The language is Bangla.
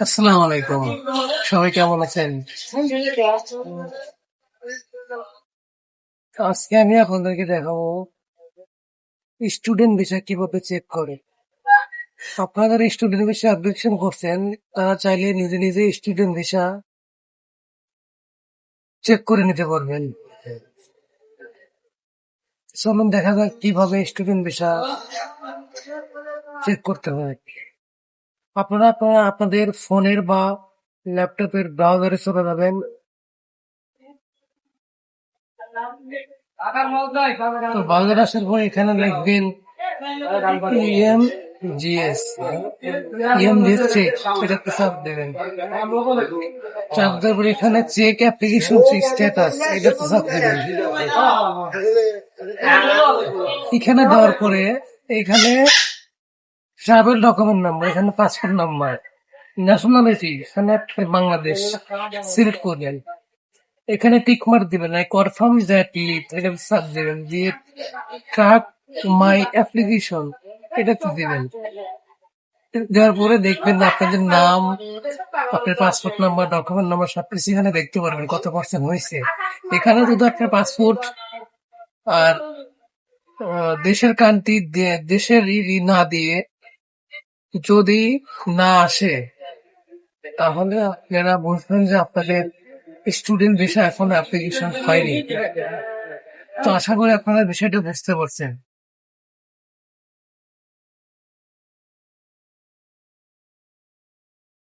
আসসালামু আলাইকুম। সবাই কেমন আছেন? আজকে আমি আপনাদেরকে দেখাবো স্টুডেন্ট ভিসা কিভাবে চেক করে। আপনারা যারা স্টুডেন্ট ভিসা অ্যাপ্লিকেশন করছেন তারা চাইলে নিজে নিজে স্টুডেন্ট ভিসা চেক করে নিতে পারবেন। চলুন দেখা যাক কিভাবে স্টুডেন্ট ভিসা চেক করতে হয়। আপনারা আপনাদের ফোনের বা ল্যাপটপের ব্রাউজারে চলে যাবেন। তো ব্রাউজারে আসার পর এখানে লিখবেন ইএমজিএস ইএমজিএস চেক, এটাতে চাপ দেবেন। চাপ দেওয়ার পর এখানে চেক অ্যাপ্লিকেশন স্ট্যাটাস, এটাতে চাপ দেবেন। এখানে দেওয়ার পরে এখানে ট্রাভেল ডকুমেন্ট নাম্বার, এখানে পাসপোর্ট নাম্বার, ন্যাশনালিটি এখানে বাংলাদেশ সিলেক্ট করবেন। এখানে টিক মার্ক দিবেন, কনফার্ম দ্যাট লিভ, এটা সার্চ দিবেন, দিয়ে ট্র্যাক মাই অ্যাপ্লিকেশন এটাতে দিবেন। দেওয়ার পরে দেখবেন আপনাদের নাম, আপনার পাসপোর্ট নাম্বার, ডকুমেন্ট নাম্বার সবকিছু এখানে দেখতে পারবেন কত পার্সেন্ট হয়েছে। এখানে যদি আপনার পাসপোর্ট আর দেশের কান্ট্রি দেশের না দিয়ে যদি না আসে তাহলে আপনারা বুঝবেন যে আপনাদের স্টুডেন্ট ভিসা এখন অ্যাপ্লিকেশন হয়নি। তো আশা করি আপনারা বিষয়টা বুঝতে পারছেন।